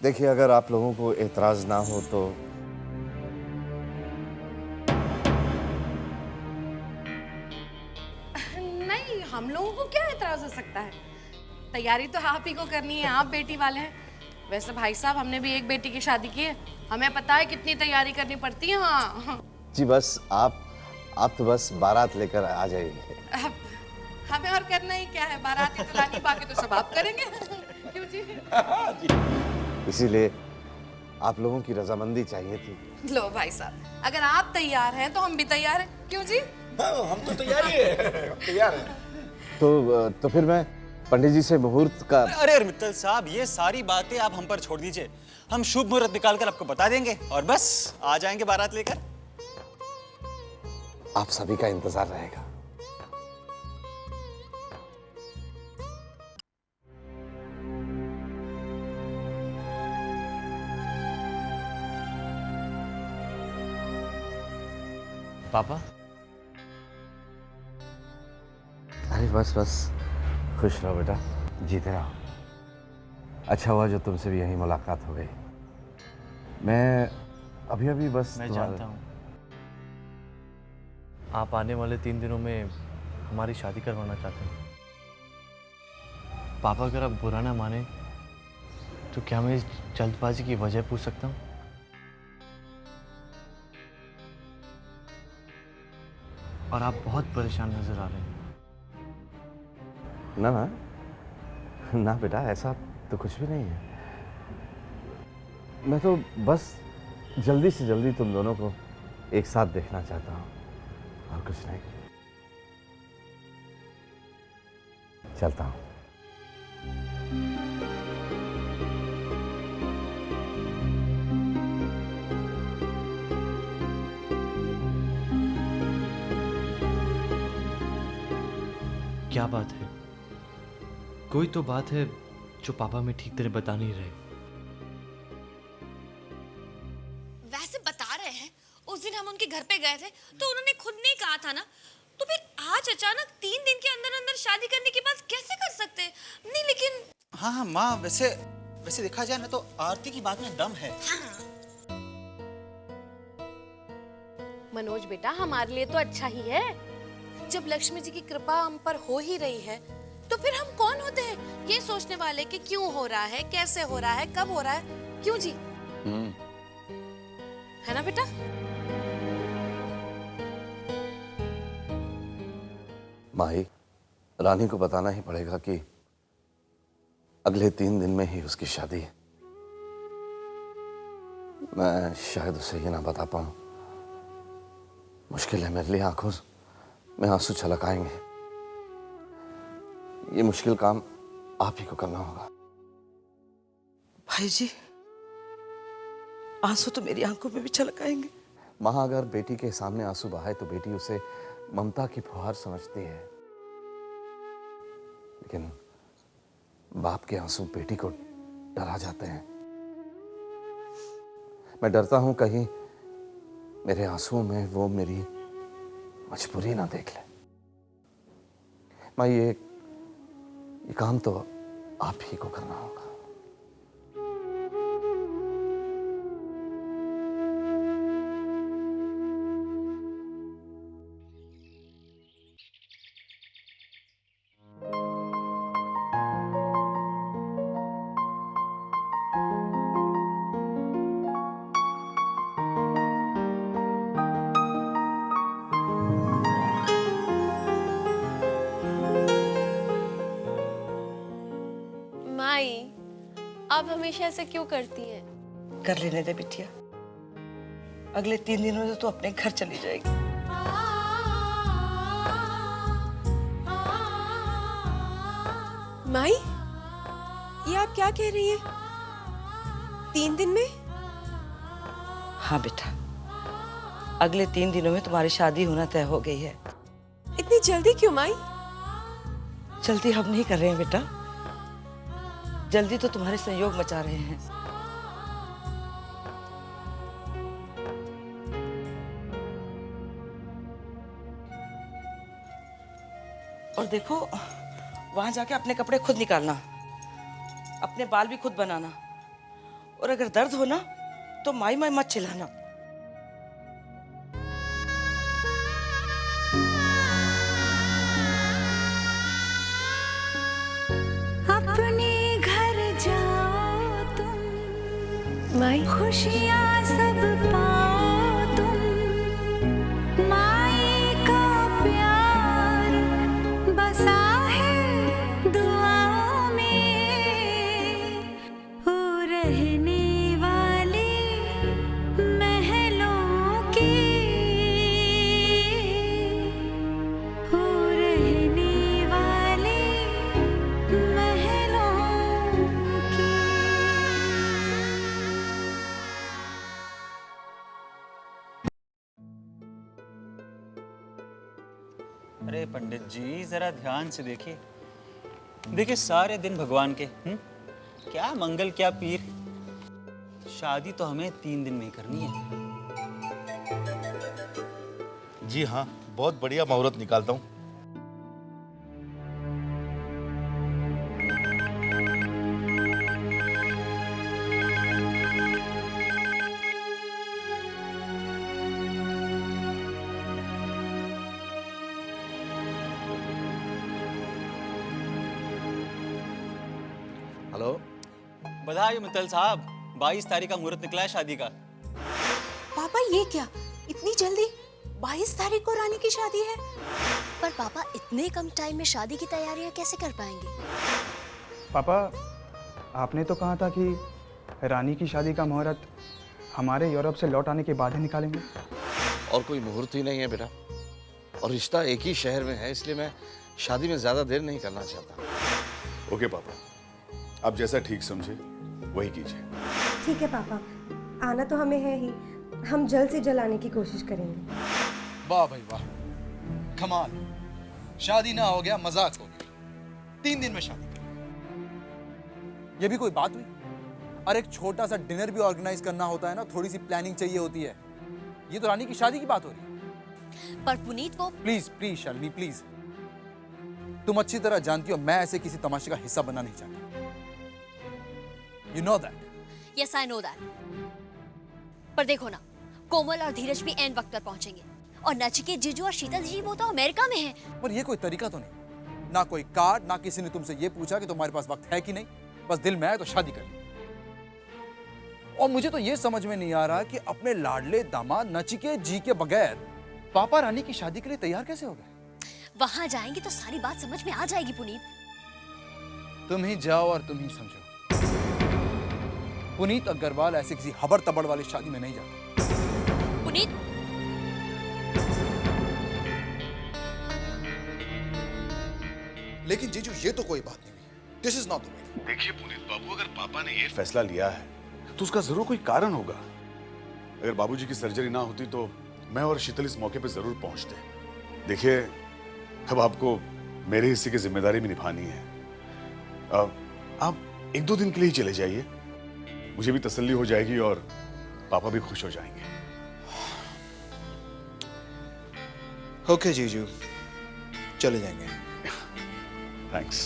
देखिए, अगर आप लोगों को एतराज ना हो तो नहीं, हम लोगों को क्या एतराज हो सकता है? तैयारी तो आप ही को करनी है, आप बेटी वाले हैं। वैसे भाई साहब, हमने भी एक बेटी की शादी की है, हमें पता है कितनी तैयारी करनी पड़ती है। हाँ, जी, बस आप तो बस बारात लेकर आ जाइए। अब हमें और करना ही क्या है, बारात ही तो लानी, बाकी तो सब आप करेंगे। क्यों जी? इसीलिए आप लोगों की रजामंदी चाहिए थी। लो भाई साहब, अगर आप तैयार हैं तो हम भी तैयार हैं। क्यों जी? हाँ, हम तो तैयार ही है। तैयार है। तो फिर मैं पंडित जी से मुहूर्त का। अरे मित्तल साहब, ये सारी बातें आप हम पर छोड़ दीजिए। हम शुभ मुहूर्त निकाल कर आपको बता देंगे और बस आ जाएंगे बारात लेकर। आप सभी का इंतजार रहेगा। पापा, अरे बस बस, खुश रहो बेटा, जीते रहो। अच्छा हुआ जो तुमसे भी यही मुलाकात हो गई। मैं अभी अभी बस मैं जानता हूँ आप आने वाले 3 दिनों में हमारी शादी करवाना चाहते हैं। पापा, अगर आप बुरा ना माने तो क्या मैं इस जल्दबाजी की वजह पूछ सकता हूँ? और आप बहुत परेशान नजर आ रहे हैं। ना ना ना बेटा, ऐसा तो कुछ भी नहीं है। मैं तो बस जल्दी से जल्दी तुम दोनों को एक साथ देखना चाहता हूँ, और कुछ नहीं। चलता हूँ। क्या बात है? कोई तो बात है जो पापा में ठीक तरह बता नहीं रहे। वैसे बता रहे हैं, उस दिन हम उनके घर पे गए थे तो उन्होंने खुद नहीं कहा था ना, तो फिर आज अचानक 3 दिन के अंदर अंदर शादी करने की बात कैसे कर सकते हैं? नहीं लेकिन हाँ हाँ माँ, वैसे वैसे देखा जाए ना तो आरती की बात में दम है। मनोज बेटा, हमारे लिए तो अच्छा ही है। जब लक्ष्मी जी की कृपा हम पर हो ही रही है, तो फिर हम कौन होते हैं ये सोचने वाले कि क्यों हो रहा है, कैसे हो रहा है, कब हो रहा है? क्यों जी? है ना बेटा? माही, रानी को बताना ही पड़ेगा कि अगले 3 दिन में ही उसकी शादी है। मैं शायद उसे ये ना बता पाऊं। मुश्किल है मेरे लिए, आंखों में आंसू छलक आएंगे। ये मुश्किल काम आप ही को करना होगा। भाई जी, आंसू तो मेरी आंखों में भी छलक आएंगे। माँ, अगर बेटी के सामने आंसू बहाए तो बेटी उसे ममता की फुहार समझती है, लेकिन बाप के आंसू बेटी को डरा जाते हैं। मैं डरता हूं कहीं मेरे आंसुओं में वो मेरी मजबूरी ना देख ले। माँ, ये काम तो आप ही को करना होगा। माई, आप हमेशा ऐसे क्यों करती हैं? कर लेने दे बिटिया, अगले 3 दिनों में तो तू अपने घर चली जाएगी। माई, ये आप क्या कह रही हैं? 3 दिन में? हाँ बेटा, अगले 3 दिनों में तुम्हारी शादी होना तय हो गई है। इतनी जल्दी क्यों माई? जल्दी हम नहीं कर रहे हैं बेटा, जल्दी तो तुम्हारे संयोग मचा रहे हैं। और देखो, वहां जाके अपने कपड़े खुद निकालना, अपने बाल भी खुद बनाना, और अगर दर्द हो ना तो माई माई मत चिल्लाना। अपने घर जाओ तुम, माई खुशियाँ सब पाओ तुम, माई का प्यार बसा है दुआओं में, हो रहने वाले महलों की, हो रहने वाले महलों की। अरे पंडित जी जरा ध्यान से देखिए, देखिए सारे दिन भगवान के क्या मंगल क्या पीर। शादी तो हमें 3 दिन में ही करनी है। जी हाँ, बहुत बढ़िया मुहूर्त निकालता हूँ। हेलो। बधाई हो मित्तल साहब, 22 तारीख का मुहूर्त निकला है शादी का। पापा ये क्या, इतनी जल्दी? 22 तारीख को रानी की शादी है। पर पापा इतने कम टाइम में शादी की तैयारियां कैसे कर पाएंगे? पापा, आपने तो कहा था कि रानी की शादी का मुहूर्त हमारे यूरोप से लौट आने के बाद ही निकालेंगे। और कोई मुहूर्त ही नहीं है बेटा, और रिश्ता एक ही शहर में है, इसलिए मैं शादी में ज्यादा देर नहीं करना चाहता। ओके पापा, आप जैसा ठीक समझे वही कीजिए। ठीक है पापा, आना तो हमें है ही, हम जल्द से जल्द आने की कोशिश करेंगे। वाह भाई वाह, कमाल। शादी ना हो गया मजाक हो गया, 3 दिन में शादी। ये भी कोई बात हुई? अरे एक छोटा सा डिनर भी ऑर्गेनाइज करना होता है ना, थोड़ी सी प्लानिंग चाहिए होती है। ये तो रानी की शादी की बात हो रही है। पर पुनीत वो प्लीज प्लीज शालिनी प्लीज, तुम अच्छी तरह जानती हो मैं ऐसे किसी तमाशे का हिस्सा बनना नहीं चाहता। You know that. Yes I know that. पर देखो ना, कोमल और धीरज भी एंड वक्त पर पहुंचेंगे, और नचिकेत, जीजू और शीतल जी वो तो अमेरिका में हैं। पर ये कोई तरीका तो नहीं, ना कोई कार्ड, ना किसी ने तुमसे ये पूछा कि तुम्हारे पास वक्त है कि नहीं, बस दिल में आए तो शादी कर ली। और मुझे तो ये समझ में नहीं आ रहा कि अपने लाडले दामाद नचिकेत जी के बगैर पापा रानी की शादी के लिए तैयार कैसे हो गए। वहां जाएंगे तो सारी बात समझ में आ जाएगी पुनीत। तुम ही जाओ और तुम ही समझो। पुनीत अग्रवाल ऐसे किसी हबर तबड़ वाली शादी में नहीं जाता। पुनीत, लेकिन जीजू ये तो कोई बात नहीं हुई, this is not the way. देखिए पुनीत बाबू, अगर पापा ने ये फैसला लिया है तो उसका जरूर कोई कारण होगा। अगर बाबूजी की सर्जरी ना होती तो मैं और शीतल इस मौके पे जरूर पहुंचते। देखिए, अब आपको मेरे हिस्से की जिम्मेदारी भी निभानी है। आप 1-2 दिन के लिए ही चले जाइए, मुझे भी तसल्ली हो जाएगी और पापा भी खुश हो जाएंगे। ओके जीजू, चले जाएंगे। थैंक्स।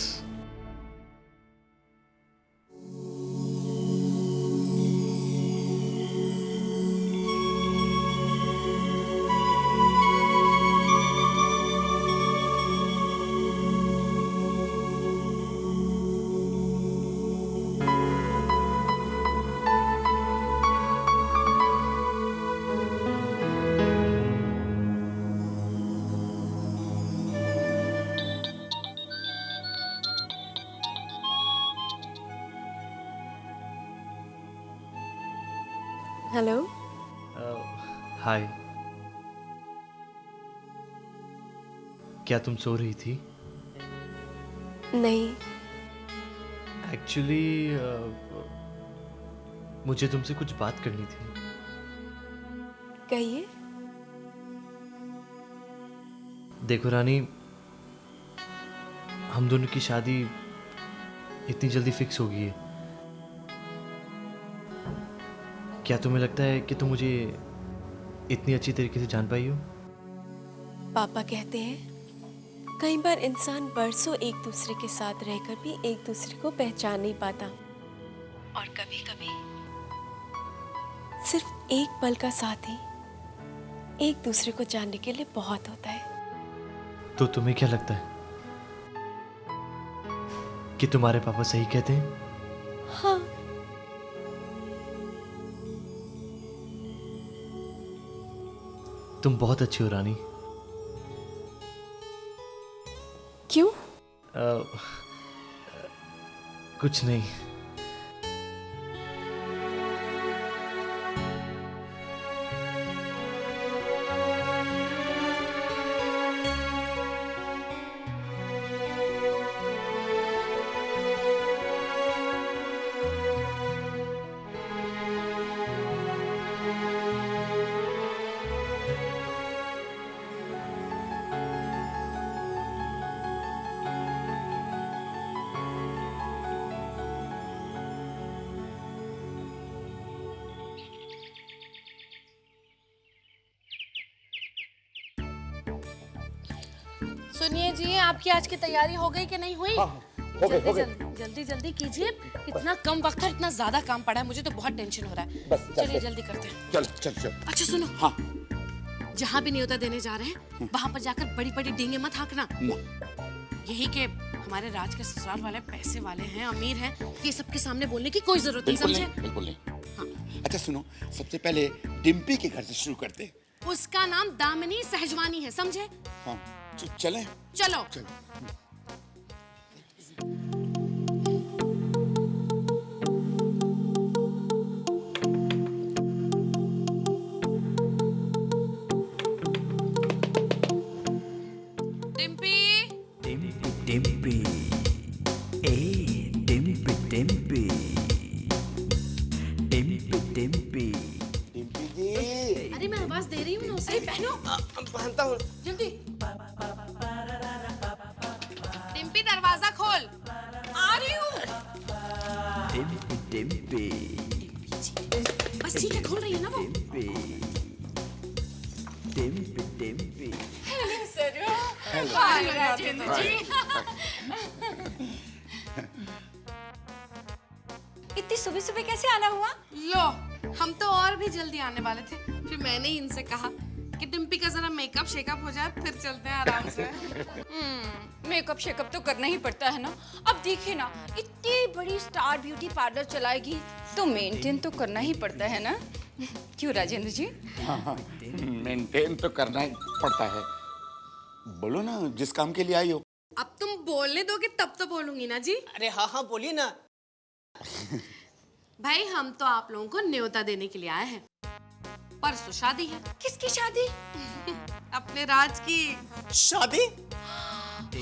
हेलो। हाय। क्या तुम सो रही थी? नहीं। एक्चुअली मुझे तुमसे कुछ बात करनी थी। कहिए। देखो रानी, हम दोनों की शादी इतनी जल्दी फिक्स हो गई है। क्या तुम्हें लगता है कि तुम मुझे इतनी अच्छी तरीके से जान पाई हो? पापा कहते हैं कई बार इंसान बरसों एक दूसरे के साथ रहकर भी एक दूसरे को पहचान नहीं पाता, और कभी कभी सिर्फ एक पल का साथ ही एक दूसरे को जानने के लिए बहुत होता है। तो तुम्हें क्या लगता है कि तुम्हारे पापा सही कहते हैं? हाँ। तुम बहुत अच्छी हो रानी। क्यों? कुछ नहीं। सुनिए जी, आपकी आज की तैयारी हो गई कि नहीं हुई? हो गई। जल्दी जल्दी कीजिए। इतना कम वक्त है, इतना ज्यादा काम पड़ा है, मुझे तो बहुत टेंशन हो रहा है। बस चलिए जल्दी करते हैं। चल। अच्छा सुनो, हाँ। जहाँ भी न्योता देने जा रहे हैं वहाँ पर जाकर बड़ी बड़ी डींगे मत हाँकना। यही के हमारे राज के ससुराल वाले पैसे वाले हैं, अमीर हैं, ये सबके सामने बोलने की कोई जरूरत नहीं, समझे? बिल्कुल नहीं। अच्छा सुनो, सबसे पहले डिम्पी के घर से शुरू करते। उसका नाम दामिनी सहजवानी है, समझे? हाँ, चलें? चलो। डिम्पी, ए डिम्पी डिम्पी डिम्पी डिम्पी डिम्पी जी। अरे मैं आवाज दे रही हूँ ना उसे। पहनो। पहनता हूँ। जल्दी। डिम्पी दरवाजा खोल। आ रही हूँ। डिम्पी डिम्पी। बस ठीक है, खोल रही है ना वो। डिम्पी डिम्पी डिम्पी। हाय राजेंद्र जी। इतनी सुबह सुबह कैसे आना हुआ? लो, हम तो और भी जल्दी आने वाले थे, फिर मैंने ही इनसे कहा कि डिम्पी का जरा मेकअप शेकअप हो जाए, फिर चलते हैं आराम से। मेकअप शेकअप तो करना ही पड़ता है ना। अब देखिए ना, इतनी बड़ी स्टार ब्यूटी पार्लर चलाएगी तो मेंटेन तो करना ही पड़ता है ना। क्यों राजेंद्र जी? हाँ, मेंटेन तो करना ही पड़ता है। बोलो ना, जिस काम के लिए आई हो। अब तुम बोलने दोगे तब तो बोलूंगी ना जी। अरे हाँ बोलिए ना। भाई, हम तो आप लोगों को न्योता देने के लिए आए हैं। परसों शादी है। किसकी शादी? अपने राज की शादी।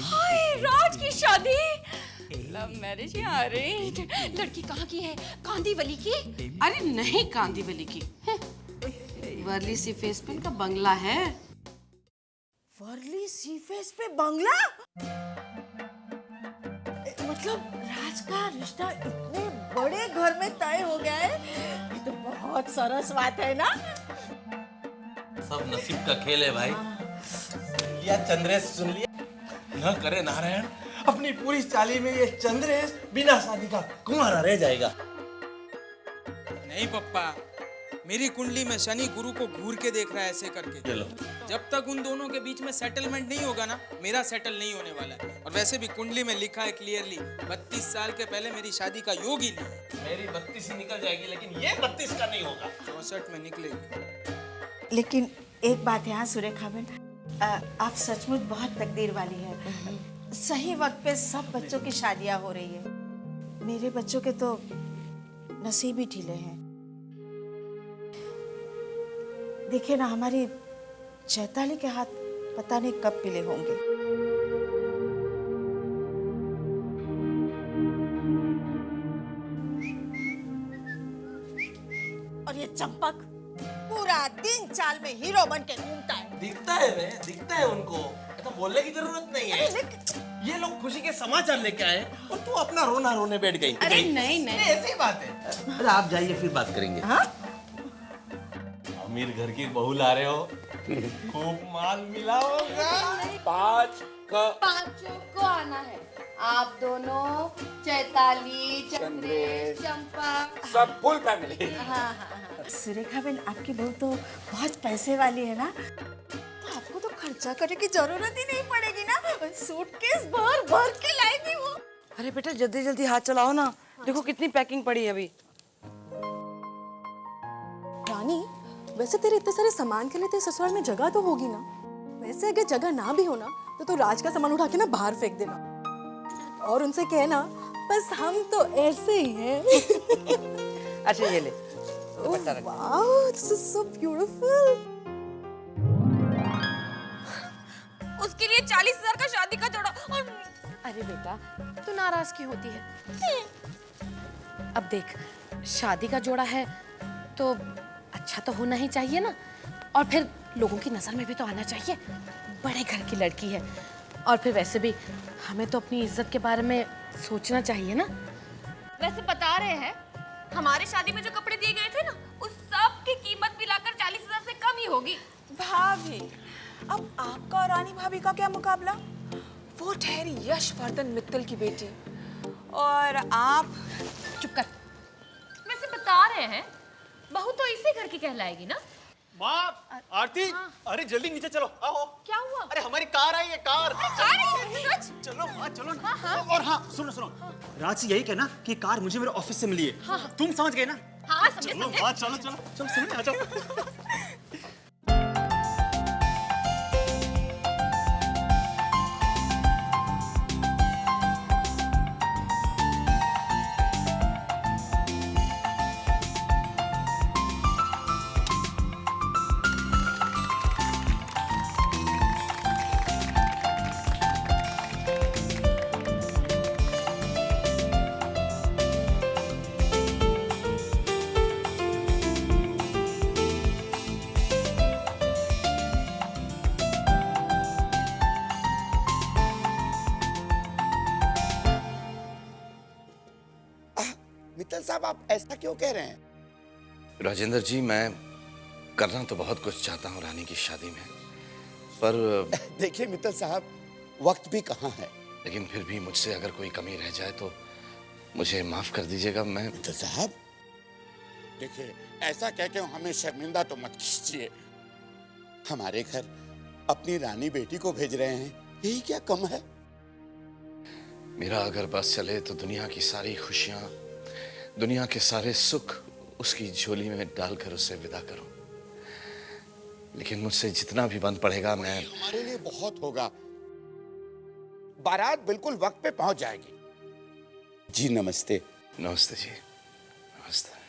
हाय, राज की शादी। लव मैरिज या अरेंज? लड़की कहाँ की है? कांदीवली की? अरे नहीं, कांदीवली की। वर्ली सी फेस पे इनका बंगला है। वर्ली सी फेस पे बंगला? मतलब राज का रिश्ता इतने बड़े घर में तय हो गया है, ये तो बहुत सरस बात है ना। सब नसीब का खेल है भाई। या चंद्रेश सुन लिया, न करे नारायण, अपनी पूरी चाली में ये चंद्रेश बिना शादी का कुंवारा रह जाएगा। नहीं पप्पा, मेरी कुंडली में शनि गुरु को घूर के देख रहा है ऐसे करके। चलो। जब तक उन दोनों के बीच में सेटलमेंट नहीं होगा ना, मेरा सेटल नहीं होने वाला है। और वैसे भी कुंडली में लिखा है क्लियरली, 32 साल के पहले मेरी शादी का योग ही नहीं। मेरी 32 ही निकल जाएगी, लेकिन ये 32 का नहीं होगा। 64 में निकलेगी। लेकिन एक बात है, हाँ सुरेखा बहन, आप सचमुच बहुत तकदीर वाली है। सही वक्त पे सब बच्चों की शादियां हो रही है। मेरे बच्चों के तो नसीब ही ढीले हैं। देखिए ना, हमारी चैताली के हाथ पता नहीं कब पीले होंगे। और ये चंपक पूरा दिन चाल में हीरो बन के घूमता है। दिखता है वे, दिखता है उनको, ऐसा बोलने की जरूरत नहीं है। ये लोग खुशी के समाचार लेके आए और तू अपना रोना रोने बैठ गई। अरे नहीं नहीं, ऐसी बात है। अरे आप जाइए, फिर बात करेंगे। हाँ? अमीर घर की बहू ला रहे हो, खूब माल मिला होगा। पांचों को आना है। आप दोनों, चैताली, चंद्रेश, चंपा, सब फुल फैमिली। हाँ हाँ हाँ। सुरेखा बहन, आपकी बहू तो बहुत पैसे वाली है ना, तो आपको तो खर्चा करने की जरूरत ही नहीं पड़ेगी ना। सूटकेस भर भर के लाएगी वो। अरे बेटा जल्दी जल्दी हाथ चलाओ ना, देखो कितनी पैकिंग पड़ी है अभी। रानी, वैसे तेरे इतने सारे सामान के लिए तेरे ससुराल में जगह तो होगी ना? वैसे अगर जगह ना भी हो ना तो राज का सामान उठा के ना बाहर फेंक देना और उनसे कहना बस हम तो ऐसे ही हैं। अच्छा ये ले दुपट्टा रख। Wow, this is so beautiful. उसके लिए 40,000 का शादी का जोड़ा और अरे बेटा तू नाराज क्यों होती है? अब देख, शादी का जोड़ा है तो अच्छा तो होना ही चाहिए ना, और फिर लोगों की नजर में भी तो आना चाहिए। बड़े घर की लड़की है, और फिर वैसे भी हमें तो अपनी इज्जत के बारे में सोचना चाहिए ना। वैसे बता रहे हैं हमारे शादी में जो कपड़े दिए गए थे ना, उस सब की कीमत मिलाकर 40,000 से कम ही होगी। भाभी, अब आपका और रानी भाभी का क्या मुकाबला? वो ठहरी यशवर्धन मित्तल की बेटी और आप। चुप कर। वैसे बता रहे हैं बहू तो इसी घर की कहलाएगी ना? माँ, आरती, अरे जल्दी नीचे चलो। आओ। क्या हुआ? अरे हमारी कार आई है, कार। कार आई है? सच? चलो माँ, चलो ना। और हाँ, सुनो सुनो, राज से यही कहना कि कार मुझे मेरे ऑफिस से मिली है। तुम समझ गए ना? हाँ समझे। चलो माँ, चलो चलो चलो, समझ आ जाओ। मित्तल साहब, आप ऐसा क्यों कह रहे हैं? राजेंद्र जी, मैं करना तो बहुत कुछ चाहता हूँ रानी की शादी में, पर देखिए मित्तल साहब, वक्त भी कहाँ है। लेकिन फिर भी मुझसे अगर कोई कमी रह जाए तो मुझे माफ कर दीजिएगा। मैं मित्तल साहब देखिए, ऐसा कह के हमें शर्मिंदा तो मत कीजिए। हमारे घर अपनी रानी बेटी को भेज रहे हैं, यही क्या कम है? मेरा अगर बस चले तो दुनिया की सारी खुशियां, दुनिया के सारे सुख उसकी झोली में डालकर उसे विदा करूं। लेकिन मुझसे जितना भी बंद पड़ेगा मैं। हमारे लिए बहुत होगा। बारात बिल्कुल वक्त पे पहुंच जाएगी। जी नमस्ते। नमस्ते जी, नमस्ते।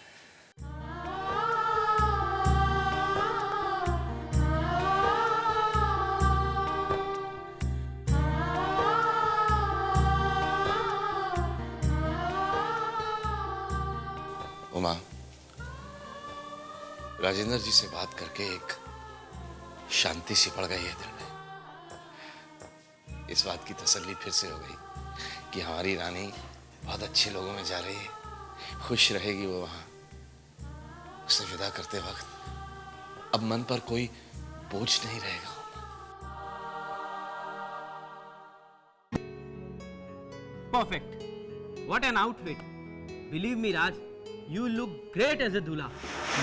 उमा, राजेंद्र जी से बात करके एक शांति सी पड़ गई है दिल में। इस बात की तसल्ली फिर से हो गई कि हमारी रानी बहुत अच्छे लोगों में जा रही है, खुश रहेगी वो वहां। उसे विदा करते वक्त अब मन पर कोई बोझ नहीं रहेगा। Perfect. What an outfit. Believe me, Raj, you look great as a दूल्हा.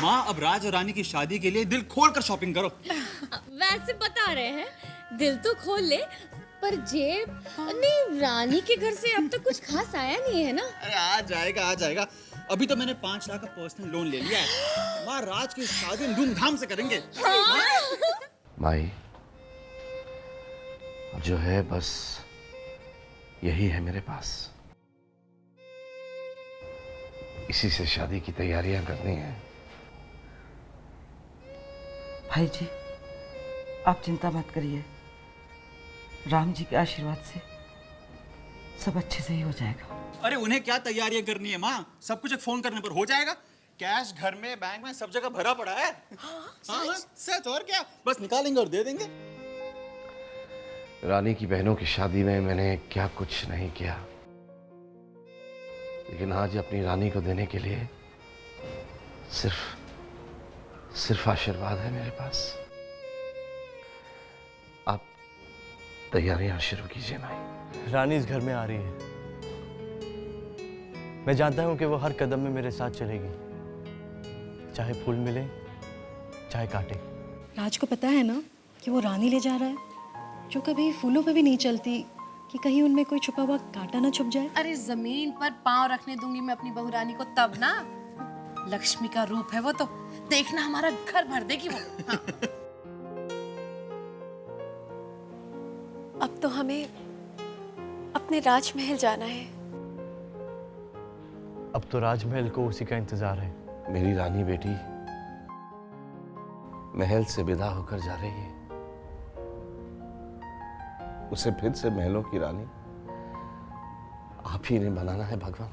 माँ, अब राज और रानी की शादी के लिए दिल खोल कर शॉपिंग करो। वैसे बता रहे हैं दिल तो खोल ले, पर जेब नहीं। रानी के घर से अब तक कुछ खास आया नहीं है ना? अरे आ जाएगा, आ जाएगा। अभी तो मैंने 5 लाख का पर्सनल लोन ले लिया है। माँ, राज की शादी हम धूमधाम से करेंगे। माई, जो है बस यही है मेरे पास। इसी से शादी की तैयारियां करनी है। भाई जी, आप चिंता मत करिए, राम जी के आशीर्वाद से सब अच्छे से ही हो जाएगा। अरे उन्हें क्या तैयारियां करनी है माँ, सब कुछ एक फोन करने पर हो जाएगा। कैश घर में, बैंक में, सब जगह भरा पड़ा है। हाँ, सच। और क्या, बस निकालेंगे और दे देंगे। रानी की बहनों की शादी में मैंने क्या कुछ नहीं किया, लेकिन आज अपनी रानी को देने के लिए सिर्फ आशीर्वाद है मेरे पास। आप तैयारियां शुरू कीजिए माई। रानी इस घर में आ रही है। मैं जानता हूं कि वो हर कदम में मेरे साथ चलेगी, चाहे फूल मिले चाहे कांटे। राज को पता है ना कि वो रानी ले जा रहा है, जो कभी फूलों पे भी नहीं चलती, कि कहीं उनमें कोई छुपा हुआ कांटा ना छुप जाए। अरे जमीन पर पांव रखने दूंगी मैं अपनी बहू रानी को तब ना। लक्ष्मी का रूप है वो, तो देखना हमारा घर भर देगी वो। हाँ। अब तो हमें अपने राजमहल जाना है। अब तो राजमहल को उसी का इंतजार है। मेरी रानी बेटी महल से विदा होकर जा रही है। उसे फिर से महलों की रानी आप ही ने बनाना है भगवान।